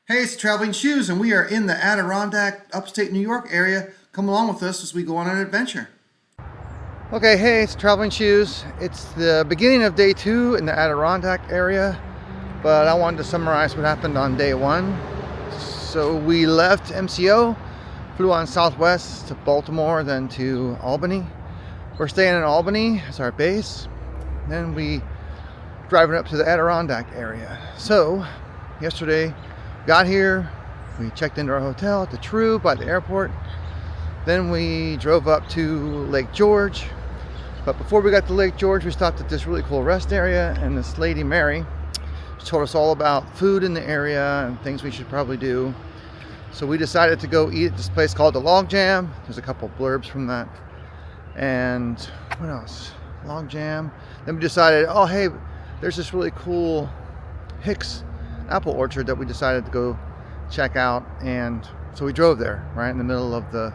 Hey, it's Traveling Shoes, and we are in the Adirondack, Upstate New York area. Come along with us as we go on an adventure. Okay, hey, it's Traveling Shoes. It's the beginning of day 2 in the Adirondack area, but I wanted to summarize what happened on day 1. So we left MCO, flew on Southwest to Baltimore, then to Albany. We're staying in Albany as our base. Then we driving up to the Adirondack area. So yesterday, got here, we checked into our hotel at the True by the airport. Then we drove up to Lake George. But before we got to Lake George, we stopped at this really cool rest area, and this lady, Mary, she told us all about food in the area and things we should probably do. So we decided to go eat at this place called the Log Jam. There's a couple blurbs from that. And what else? Log Jam. Then we decided, oh hey, there's this really cool Hicks apple orchard that we decided to go check out, and so we drove there, right in the middle of the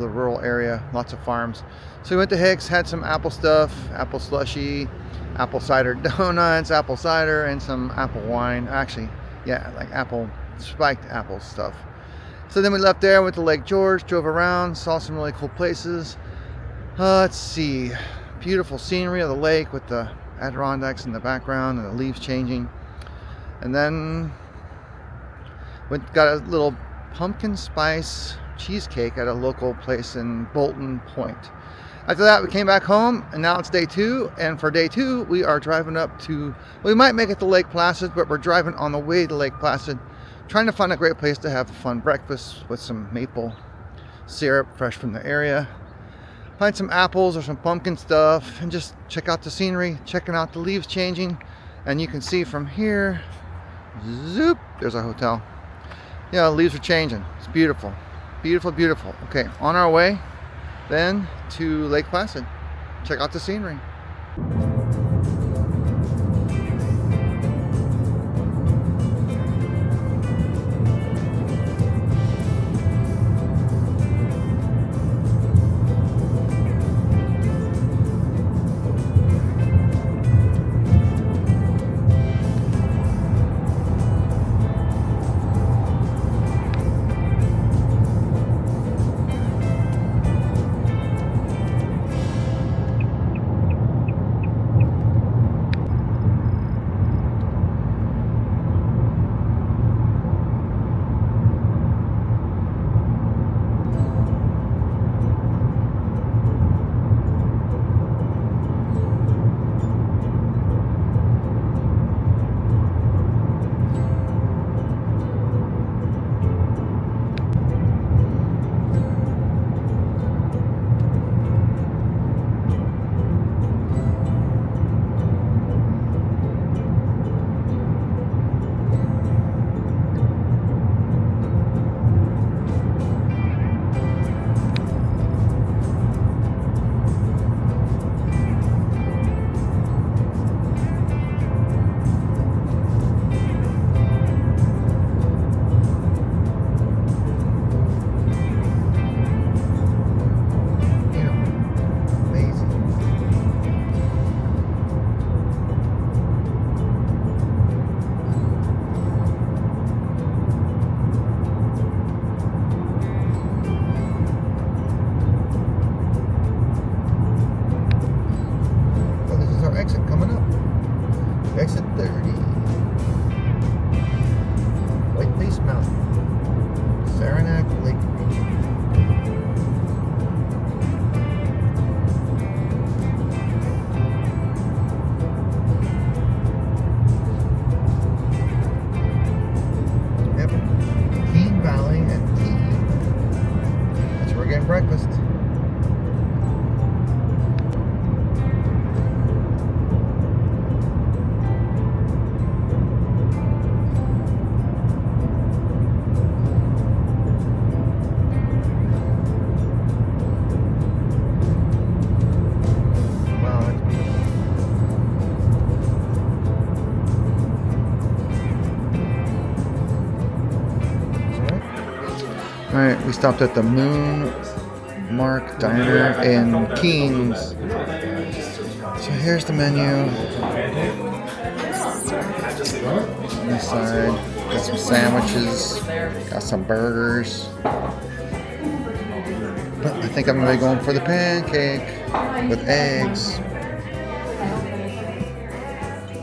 rural area, lots of farms. So we went to Hicks, had some apple stuff, apple slushy, apple cider donuts, apple cider, and some apple wine. Actually, yeah, like apple spiked apple stuff. So then we left there, went to Lake George, drove around, saw some really cool places. Let's see, beautiful scenery of the lake with the Adirondacks in the background and the leaves changing. And then got a little pumpkin spice cheesecake at a local place in Bolton Point. After that, we came back home, and now it's day 2. And for day 2, we are driving up to, we might make it to Lake Placid, but we're driving on the way to Lake Placid, trying to find a great place to have a fun breakfast with some maple syrup fresh from the area. Find some apples or some pumpkin stuff, and just check out the scenery, checking out the leaves changing. And you can see from here, zoop, there's our hotel. Yeah, the leaves are changing. It's beautiful. Beautiful, beautiful. Okay, on our way then to Lake Placid. Check out the scenery. Exit 30. White Base Mountain. Saranac Lake Region. Yep. Keene Valley and Keene. That's where we're getting breakfast. Alright, we stopped at the Moon Mark Diner in Keene. So here's the menu. On this side. Got some sandwiches. Got some burgers. But I think I'm gonna be going for the pancake with eggs.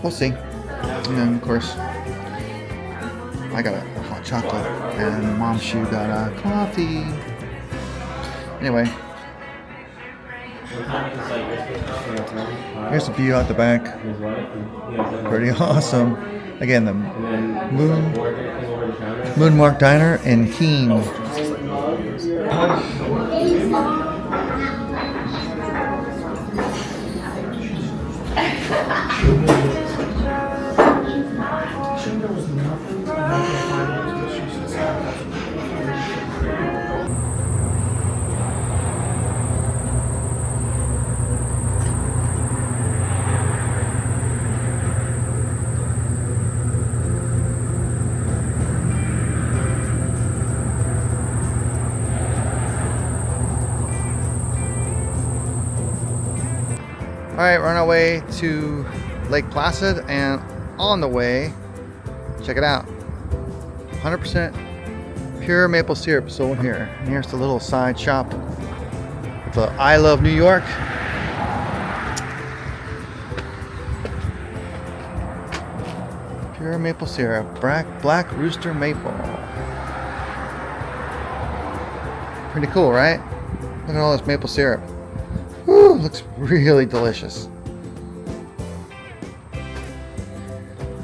We'll see. And then of course, I got a hot chocolate, and Mom Shoe got a coffee. Anyway, here's the view out the back. Pretty awesome. Again, the Moonmark Diner in Keene. Alright, we're on our way to Lake Placid, and on the way, check it out, 100% pure maple syrup sold here. And here's the little side shop with the I Love New York. Pure maple syrup, black rooster maple. Pretty cool, right? Look at all this maple syrup. Woo, looks really delicious.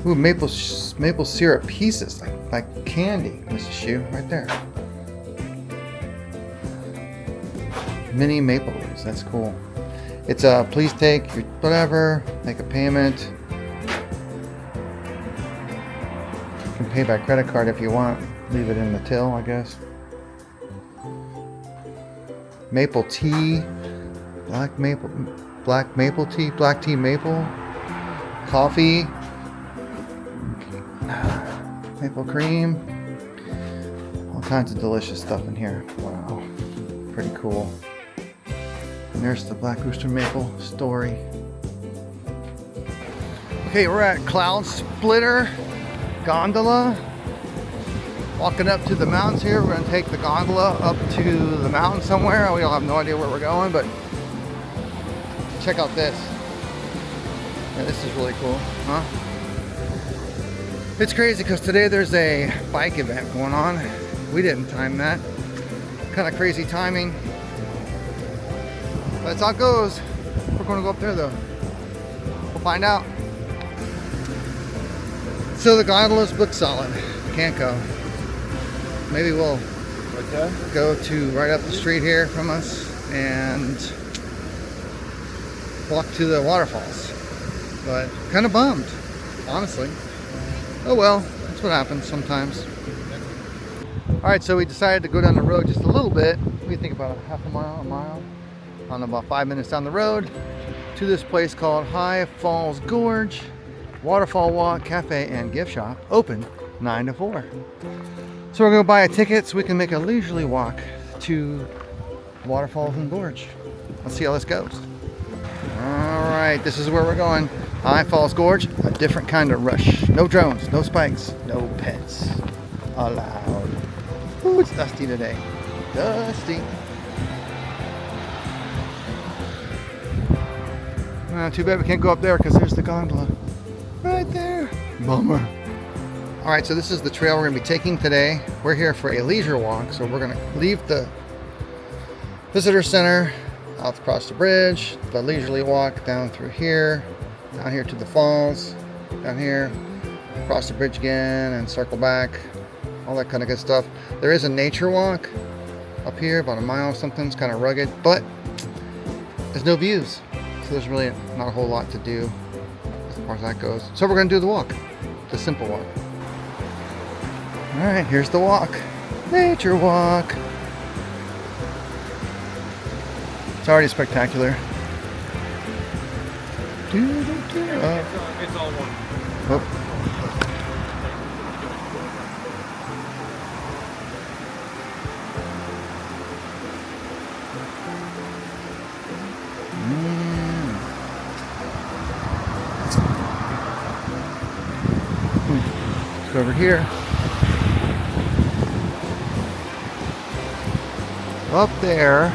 Ooh, maple syrup pieces, like candy. Mrs. Shoe, right there. Mini maple leaves, that's cool. It's please take your whatever, make a payment. You can pay by credit card if you want. Leave it in the till, I guess. Maple tea. Black maple tea, black tea maple, coffee, maple cream, all kinds of delicious stuff in here. Wow, pretty cool. And there's the Black Rooster Maple story. Okay, we're at Cloud Splitter Gondola. Walking up to the mountains here. We're gonna take the gondola up to the mountain somewhere. We don't have no idea where we're going, but check out this. Yeah, this is really cool, huh? It's crazy because today there's a bike event going on. We didn't time that. Kind of crazy timing. But that's how it goes. We're going to go up there though. We'll find out. So the gondola's booked solid. Can't go. Maybe we'll go to right up the street here from us and walk to the waterfalls. But kind of bummed, honestly. Oh well, that's what happens sometimes. Alright, so we decided to go down the road just a little bit. We think about a half a mile, on about 5 minutes down the road to this place called High Falls Gorge Waterfall Walk, Cafe, and Gift Shop, open 9 to 4. So we're going to buy a ticket so we can make a leisurely walk to Waterfalls and Gorge. Let's see how this goes. Alright, this is where we're going. High Falls Gorge, a different kind of rush. No drones, no spikes, no pets allowed. Ooh, it's dusty today. Dusty. Too bad we can't go up there because there's the gondola. Right there. Bummer. Alright, so this is the trail we're going to be taking today. We're here for a leisure walk, so we're going to leave the visitor center, out across the bridge, the leisurely walk down through here, down here to the falls, down here, across the bridge again, and circle back, all that kind of good stuff. There is a nature walk up here, about a mile or something. It's kind of rugged, but there's no views, so there's really not a whole lot to do as far as that goes. So we're going to do the walk, the simple walk. All right, here's the walk, nature walk. It's already spectacular. It's all one. Oh. Let's go over here. up there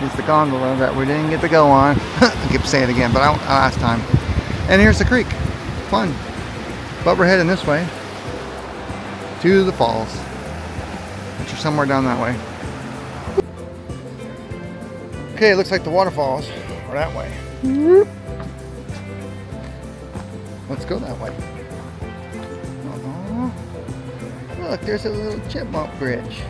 is the gondola that we didn't get to go on. I keep saying it again, but last time. And here's the creek. Fun. But we're heading this way to the falls, which are somewhere down that way. Okay, it looks like the waterfalls are that way. Let's go that way. Look, there's a little chipmunk bridge.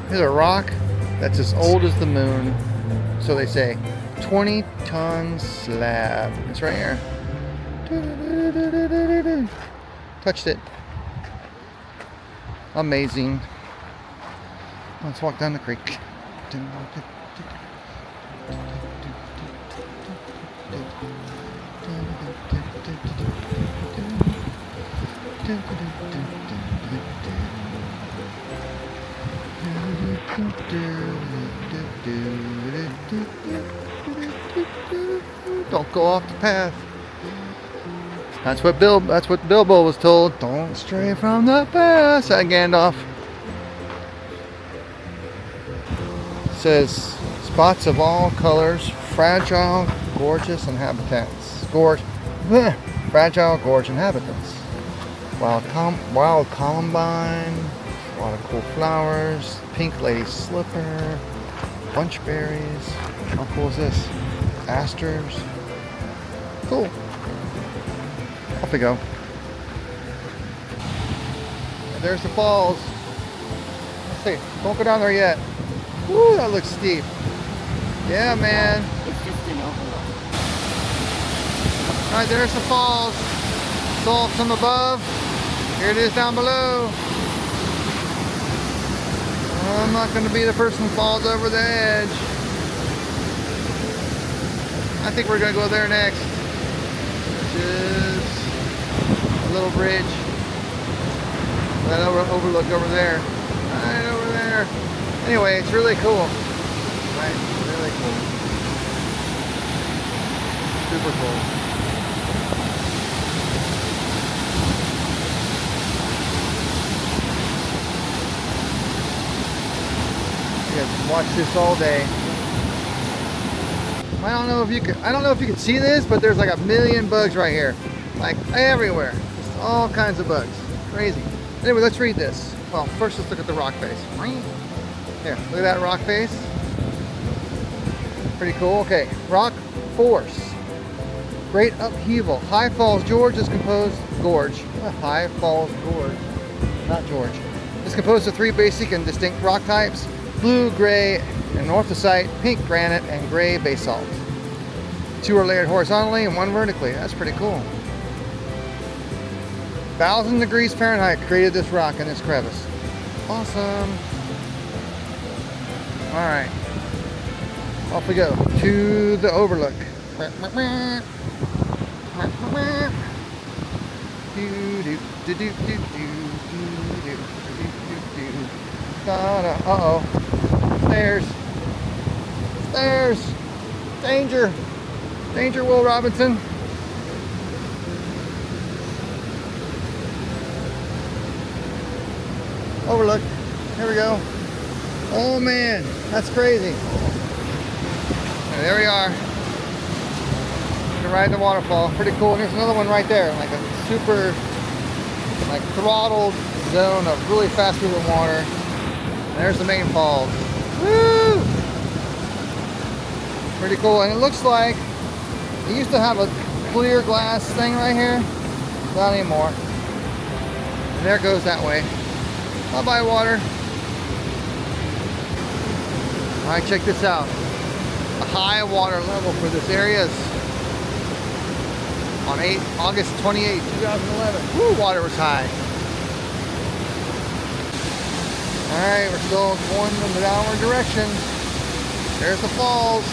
There's a rock that's as old as the moon. So they say, 20-ton slab. It's right here. Touched it. Amazing. Let's walk down the creek. Don't go off the path. That's what Bilbo was told. Don't stray from the path, said Gandalf. It says spots of all colors, fragile, gorgeous inhabitants. Fragile, gorge inhabitants. Wild columbine, a lot of cool flowers, pink lady slipper, bunchberries. How cool is this? Asters. Cool. Off we go. And there's the falls. Let's see. Don't go down there yet. Woo, that looks steep. Yeah, man. It's just an overlook. Alright, there's the falls. Saw from above. Here it is down below. I'm not going to be the person who falls over the edge. I think we're going to go there next. Which is a little bridge. That overlook over there. Right over there. Anyway, it's really cool. Right? Really cool. Super cool. You guys watch this all day. I don't know if you can see this, but there's like a million bugs right here. Like everywhere. Just all kinds of bugs. Crazy. Anyway, let's read this. Well, first let's look at the rock face. Here, look at that rock face. Pretty cool. Okay, rock force. Great upheaval. High Falls Gorge is composed High Falls Gorge, not George. It's composed of 3 basic and distinct rock types: blue, gray, and north-to-site, pink granite, and gray basalt. 2 are layered horizontally and 1 vertically. That's pretty cool. 1,000 degrees Fahrenheit created this rock in this crevice. Awesome. All right, off we go to the overlook. Uh-oh. Stairs. Stairs. Danger. Danger, Will Robinson. Overlook. Here we go. Oh man, that's crazy. And there we are. Gonna ride the waterfall. Pretty cool. And there's another one right there, like a super, like throttled zone of really fast moving water. And there's the main falls. Woo! Pretty cool. And it looks like it used to have a clear glass thing right here. Not anymore. And there it goes that way. Bye bye water. Alright, check this out. The high water level for this area is on August 28, 2011. Woo, water was high. Alright, we're still going in the downward direction. There's the falls.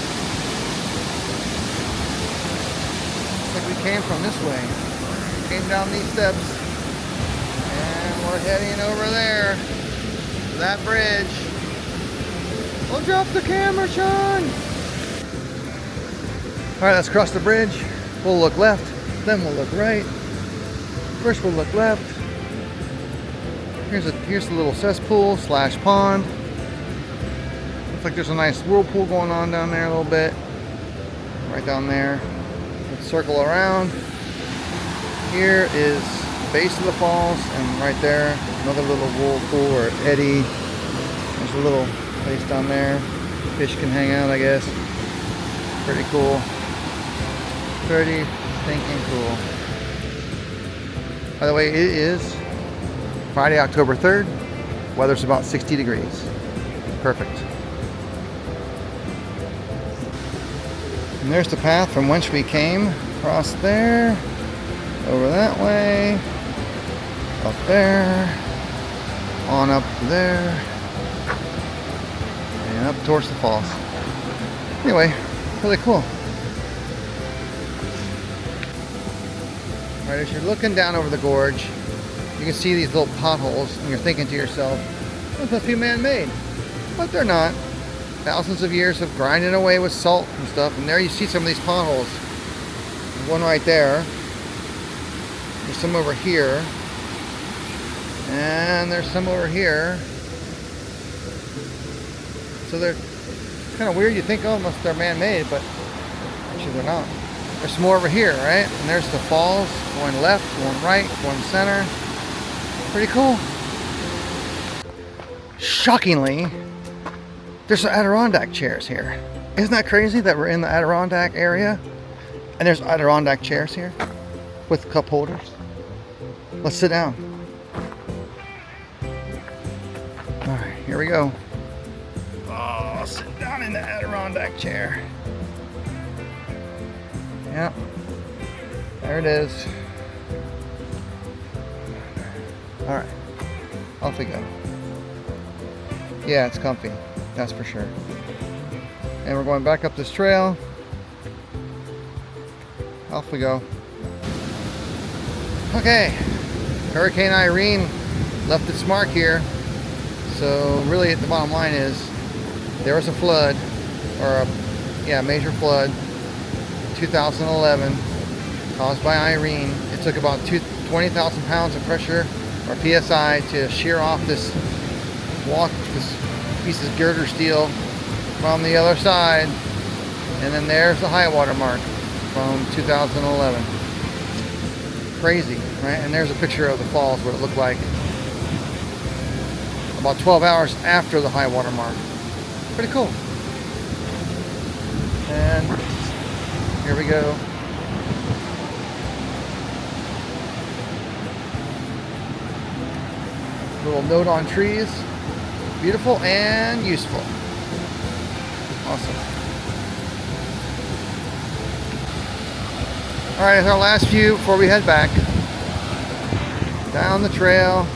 Looks like we came from this way. Came down these steps. And we're heading over there to that bridge. Don't drop the camera, Sean! Alright, let's cross the bridge. We'll look left, then we'll look right. First we'll look left. Here's a little cesspool slash pond. Looks like there's a nice whirlpool going on down there a little bit. Right down there. Let's circle around. Here is the base of the falls, and right there, another little whirlpool or eddy. There's a little place down there. Fish can hang out, I guess. Pretty cool. Pretty stinking cool. By the way, it is Friday, October 3rd. Weather's about 60 degrees. Perfect. And there's the path from whence we came. Across there, over that way, up there, on up to there, and up towards the falls. Anyway, really cool. Alright, as you're looking down over the gorge, you can see these little potholes, and you're thinking to yourself, this must be man-made. But they're not. Thousands of years of grinding away with salt and stuff, and there you see some of these potholes. There's one right there. There's some over here. And there's some over here. So they're kind of weird. You think, oh, they're man-made, but actually they're not. There's some more over here, right? And there's the falls, going left, going right, going center. Pretty cool. Shockingly, there's some Adirondack chairs here. Isn't that crazy that we're in the Adirondack area? And there's Adirondack chairs here with cup holders. Let's sit down. All right, here we go. Oh, sit down in the Adirondack chair. Yep, there it is. All right, off we go. Yeah, it's comfy, that's for sure. And we're going back up this trail. Off we go. Okay, Hurricane Irene left its mark here. So really the bottom line is there was a flood, or a major flood, 2011, caused by Irene. It took about 20,000 pounds of pressure, or PSI, to shear off this piece of girder steel from the other side. And then there's the high water mark from 2011. Crazy, right? And there's a picture of the falls, what it looked like about 12 hours after the high water mark. Pretty cool. And here we go. Little note on trees. Beautiful and useful. Awesome. Alright, it's our last view before we head back. Down the trail.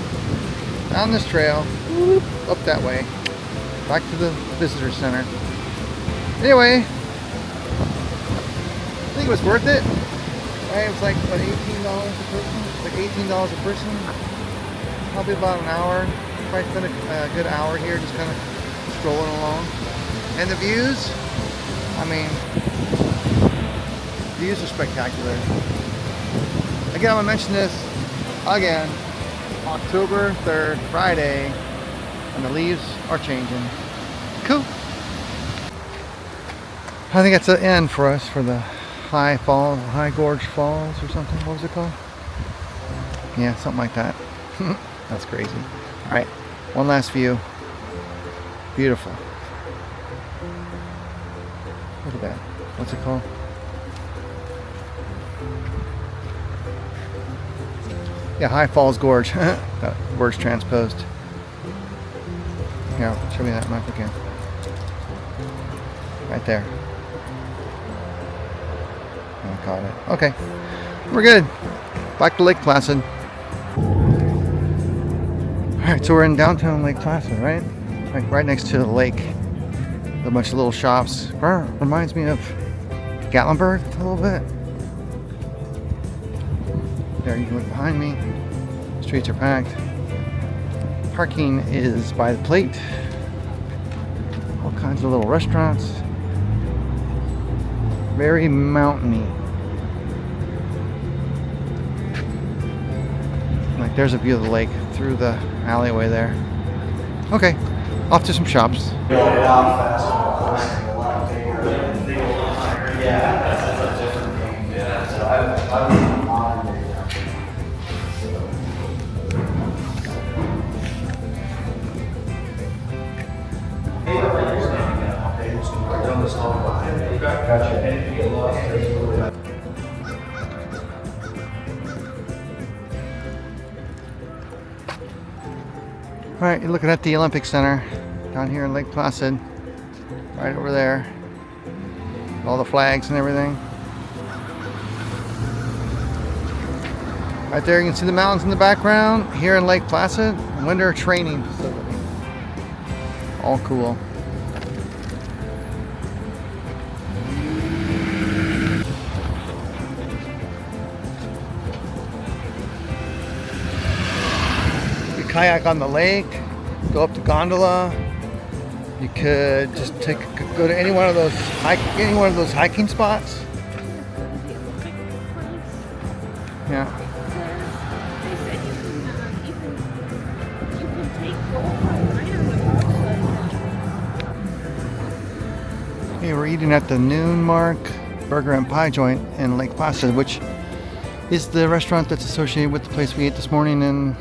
Down this trail. Whoop, up that way. Back to the visitor center. Anyway, I think it was worth it. Right, it was like, what, $18 a person? Like $18 a person. Probably about an hour. Probably spent a good hour here just kind of strolling along. And the views, I mean, views are spectacular. Again, I'm going to mention this again. October 3rd, Friday, and the leaves are changing. Cool. I think that's the end for us for the High Gorge Falls or something. What was it called? Yeah, something like that. That's crazy. All right, one last view. Beautiful. Look at that. What's it called? Yeah, High Falls Gorge. That word's transposed. Here, show me that map again. Right there. I caught it. Okay, we're good. Back to Lake Placid. Alright, so we're in downtown Lake Placid, right? Like right next to the lake. A bunch of little shops. Reminds me of Gatlinburg a little bit. There, you can look behind me. Streets are packed. Parking is by the plate. All kinds of little restaurants. Very mountainy. Like there's a view of the lake through the alleyway there. Okay, off to some shops. All right, you're looking at the Olympic Center down here in Lake Placid, right over there. All the flags and everything. Right there you can see the mountains in the background. Here in Lake Placid, winter training facility. All cool. You kayak on the lake, go up the gondola. You could just go to any one of those hiking spots. Yeah. Hey, we're eating at the Noon Mark Burger and Pie Joint in Lake Placid, which is the restaurant that's associated with the place we ate this morning and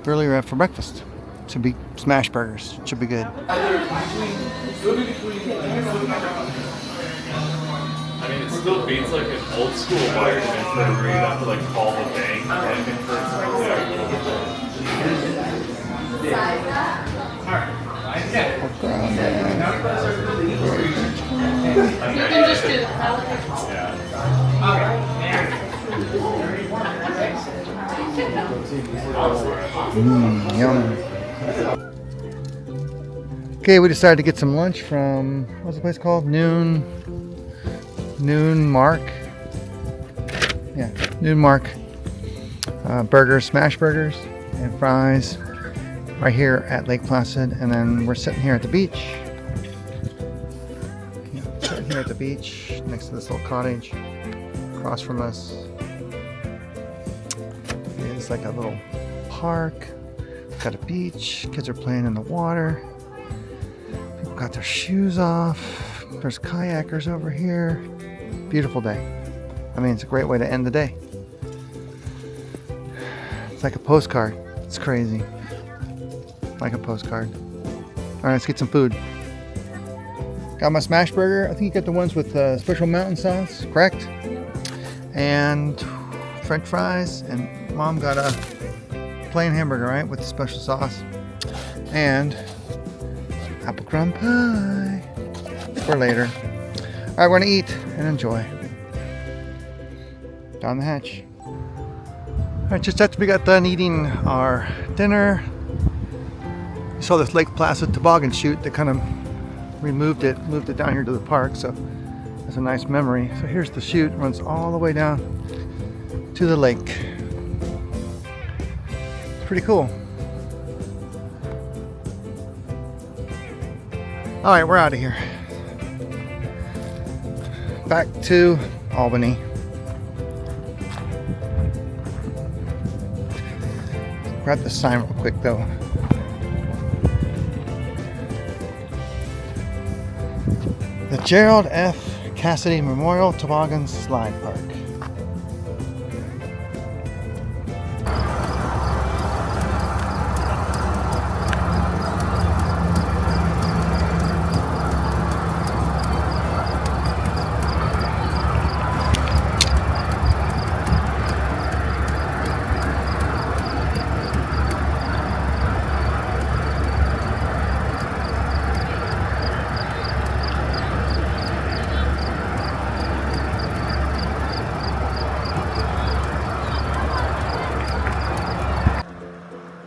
earlier for breakfast. Should be smash burgers. Should be good. I mean, it still beats like an old school wire transfer where you have to like call the bank and convert something there. You can just do that. Yum. Okay, we decided to get some lunch from, what's the place called? Noon Mark. Yeah, Noon Mark. Burgers, smash burgers and fries right here at Lake Placid. And then we're sitting here at the beach. Yeah, sitting here at the beach next to this little cottage. Across from us is like a little park. Got a beach. Kids are playing in the water. People got their shoes off. There's kayakers over here. Beautiful day. I mean, it's a great way to end the day. It's like a postcard. It's crazy. Like a postcard. All right, let's get some food. Got my smash burger. I think you got the ones with special mountain sauce, correct? And French fries. And Mom got a plain hamburger, right, with the special sauce. And apple crumb pie for later. All right, we're gonna eat and enjoy. Down the hatch. All right, just after we got done eating our dinner, we saw this Lake Placid toboggan chute that kind of moved it down here to the park. So that's a nice memory. So here's the chute, runs all the way down to the lake. It's pretty cool. All right, we're out of here. Back to Albany. Grab the sign real quick though. The Gerald F. Cassidy Memorial Toboggan Slide Park.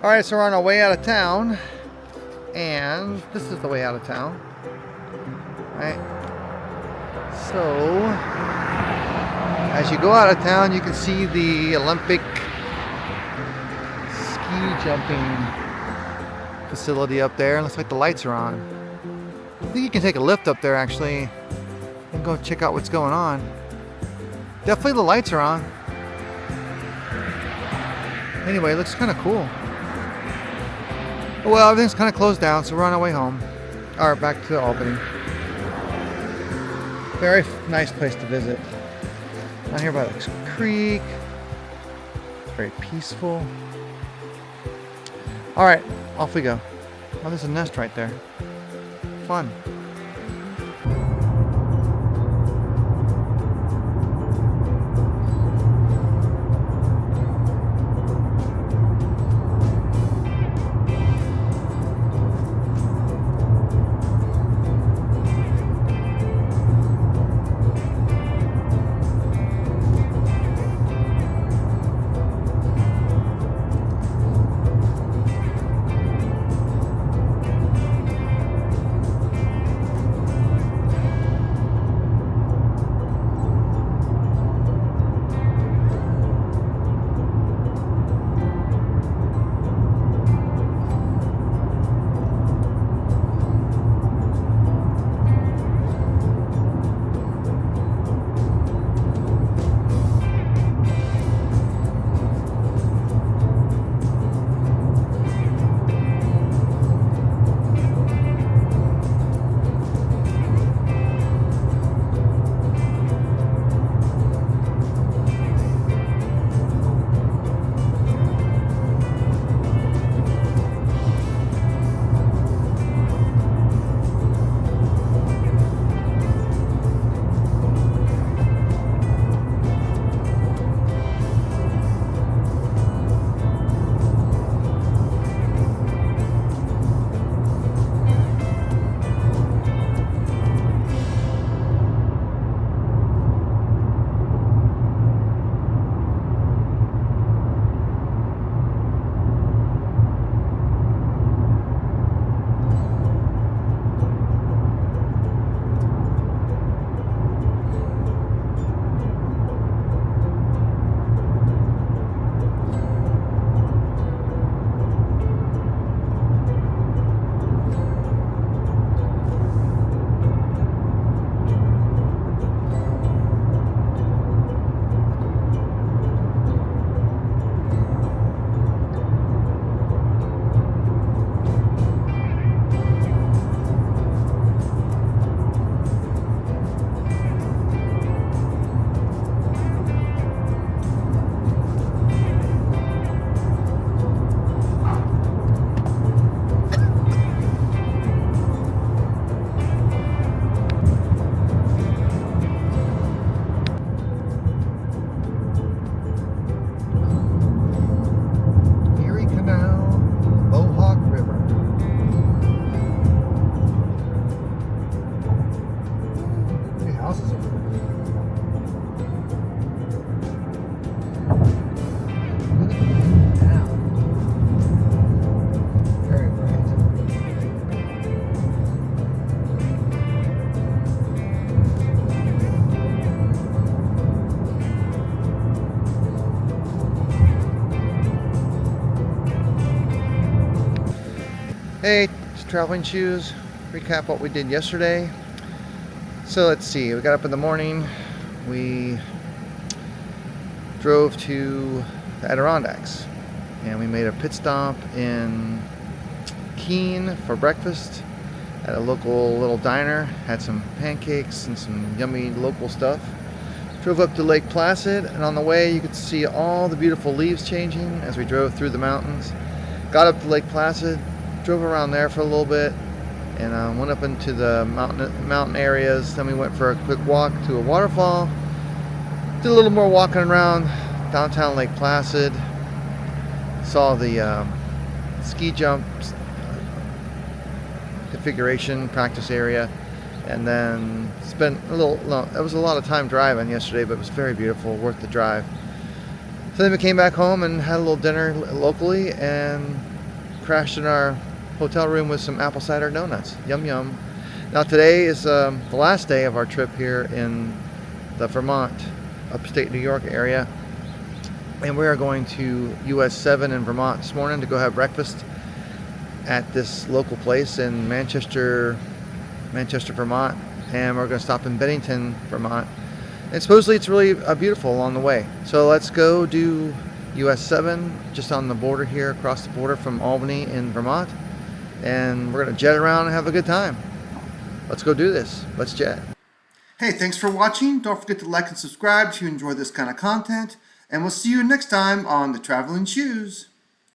All right, so we're on our way out of town, and this is the way out of town. All right. So, as you go out of town, you can see the Olympic ski jumping facility up there. It looks like the lights are on. I think you can take a lift up there actually and go check out what's going on. Definitely the lights are on. Anyway, it looks kind of cool. Well, everything's kind of closed down, so we're on our way home. Or back to Albany. Very nice place to visit. Down here by the creek. It's very peaceful. Alright, off we go. Oh, there's a nest right there. Fun. Hey, it's Traveling Shoes. Recap what we did yesterday. So let's see, we got up in the morning, we drove to the Adirondacks, and we made a pit stop in Keene for breakfast at a local little diner. Had some pancakes and some yummy local stuff. Drove up to Lake Placid, and on the way you could see all the beautiful leaves changing as we drove through the mountains. Got up to Lake Placid, drove around there for a little bit, and went up into the mountain areas. Then we went for a quick walk to a waterfall. Did a little more walking around downtown Lake Placid. Saw the ski jump configuration practice area, and then spent a little. No, it was a lot of time driving yesterday, but it was very beautiful, worth the drive. So then we came back home and had a little dinner locally, and crashed in our hotel room with some apple cider donuts. Yum yum. Now today is the last day of our trip here in the Vermont, upstate New York area, and we are going to US 7 in Vermont this morning to go have breakfast at this local place in Manchester, Vermont, and we're going to stop in Bennington, Vermont. And supposedly it's really beautiful along the way. So let's go do US 7, just on the border here, across the border from Albany in Vermont. And we're gonna jet around and have a good time. Let's go do this. Let's jet. Hey, thanks for watching. Don't forget to like and subscribe if you enjoy this kind of content. And we'll see you next time on The Traveling Shoes.